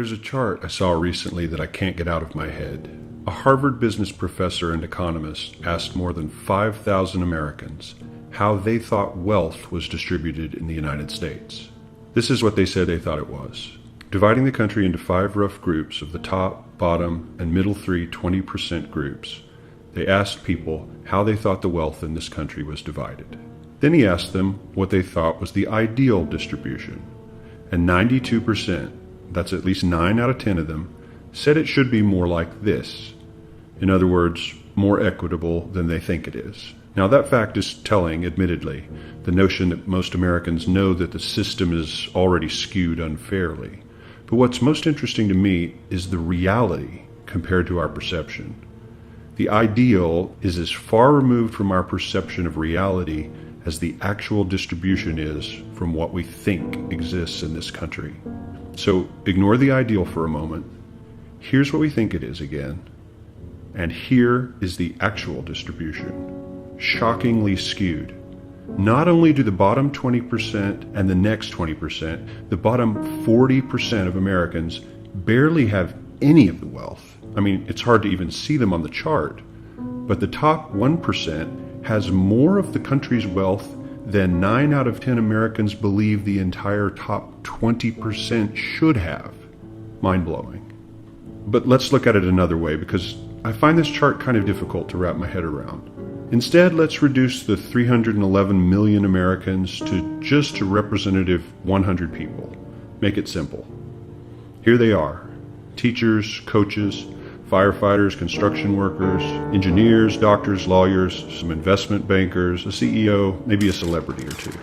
There's a chart I saw recently that I can't get out of my head. A Harvard business professor and economist asked more than 5,000 Americans how they thought wealth was distributed in the United States. This is what they said they thought it was. Dividing the country into 5 rough groups of the top, bottom, and middle 3 20% groups, they asked people how they thought the wealth in this country was divided. Then he asked them what they thought was the ideal distribution. And 92%, that's at least 9 out of 10 of them, said it should be more like this. In other words, more equitable than they think it is. Now that fact is telling, admittedly, the notion that most Americans know that the system is already skewed unfairly. But what's most interesting to me is the reality compared to our perception. The ideal is as far removed from our perception of reality as the actual distribution is from what we think exists in this country. So ignore the ideal for a moment. Here's what we think it is again. And here is the actual distribution. Shockingly skewed. Not only do the bottom 20% and the next 20%, the bottom 40% of Americans barely have any of the wealth. I mean, it's hard to even see them on the chart. But the top 1% has more of the country's wealth than 9 out of 10 Americans believe the entire top 20% should have. Mind-blowing. But let's look at it another way, because I find this chart kind of difficult to wrap my head around. Instead, let's reduce the 311 million Americans to just a representative 100 people. Make it simple. Here they are: teachers, coaches, firefighters, construction workers, engineers, doctors, lawyers, some investment bankers, a CEO, maybe a celebrity or two.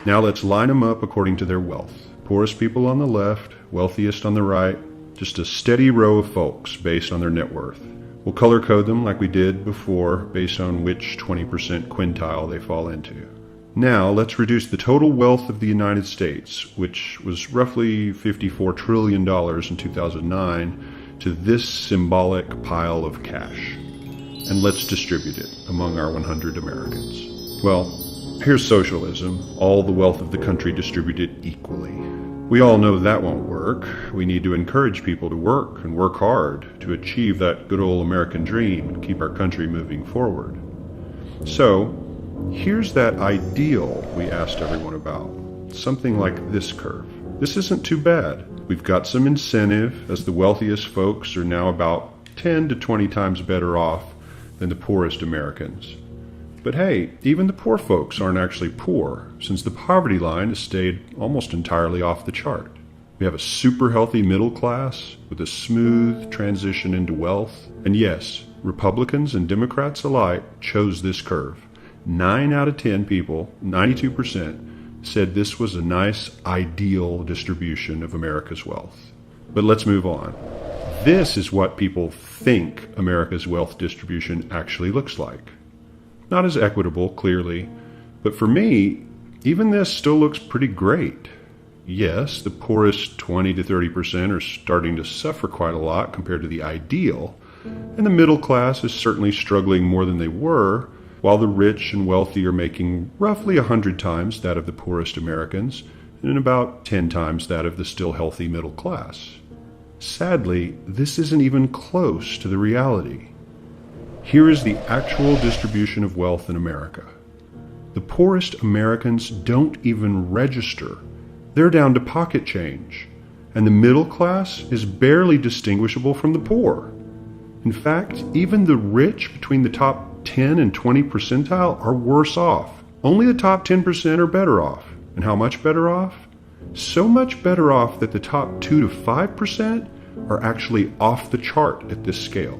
Now let's line them up according to their wealth. Poorest people on the left, wealthiest on the right, just a steady row of folks based on their net worth. We'll color code them like we did before based on which 20% quintile they fall into. Now let's reduce the total wealth of the United States, which was roughly $54 trillion in 2009, to this symbolic pile of cash. And let's distribute it among our 100 Americans. Well, here's socialism, all the wealth of the country distributed equally. We all know that won't work. We need to encourage people to work and work hard to achieve that good old American dream and keep our country moving forward. So, here's that ideal we asked everyone about. Something like this curve. This isn't too bad. We've got some incentive, as the wealthiest folks are now about 10 to 20 times better off than the poorest Americans. But hey, even the poor folks aren't actually poor, since the poverty line has stayed almost entirely off the chart. We have a super healthy middle class with a smooth transition into wealth. And yes, Republicans and Democrats alike chose this curve. 9 out of 10 people, 92%, said this was a nice, ideal distribution of America's wealth. But let's move on. This is what people think America's wealth distribution actually looks like. Not as equitable, clearly, but for me, even this still looks pretty great. Yes, the poorest 20 to 30% are starting to suffer quite a lot compared to the ideal, and the middle class is certainly struggling more than they were, while the rich and wealthy are making roughly 100 times that of the poorest Americans, and about 10 times that of the still healthy middle class. Sadly, this isn't even close to the reality. Here is the actual distribution of wealth in America. The poorest Americans don't even register. They're down to pocket change, and the middle class is barely distinguishable from the poor. In fact, even the rich between the top 10 and 20 percentile are worse off. Only the top 10% are better off. And how much better off? So much better off that the top 2 to 5% are actually off the chart at this scale.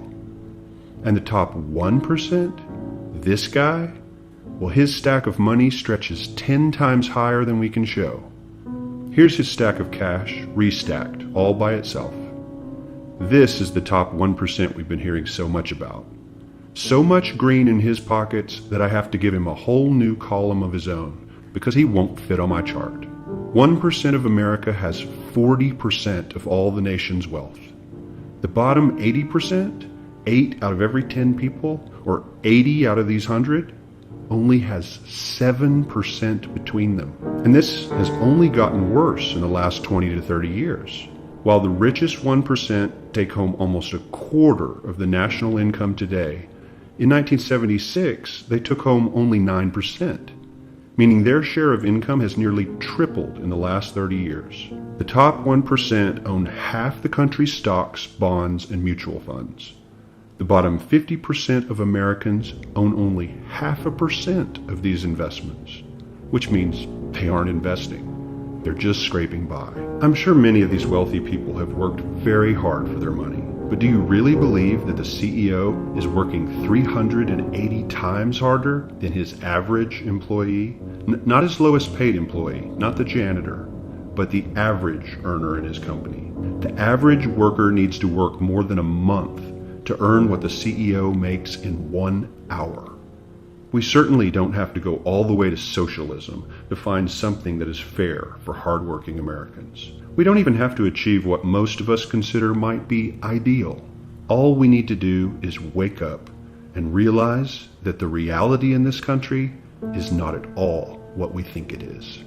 And the top 1%, this guy, well, his stack of money stretches 10 times higher than we can show. Here's his stack of cash, restacked, all by itself. This is the top 1% we've been hearing so much about. So much green in his pockets that I have to give him a whole new column of his own, because he won't fit on my chart. 1% of America has 40% of all the nation's wealth. The bottom 80%, 8 out of every 10 people, or 80 out of these 100, only has 7% between them. And this has only gotten worse in the last 20 to 30 years. While the richest 1% take home almost a quarter of the national income today, in 1976 they took home only 9%, meaning their share of income has nearly tripled in the last 30 years. The top 1% own half the country's stocks, bonds, and mutual funds. The bottom 50% of Americans own only 0.5% of these investments, which means they aren't investing. They're just scraping by. I'm sure many of these wealthy people have worked very hard for their money, but do you really believe that the CEO is working 380 times harder than his average employee? Not his lowest paid employee, not the janitor, but the average earner in his company. The average worker needs to work more than a month to earn what the CEO makes in 1 hour. We certainly don't have to go all the way to socialism to find something that is fair for hardworking Americans. We don't even have to achieve what most of us consider might be ideal. All we need to do is wake up and realize that the reality in this country is not at all what we think it is.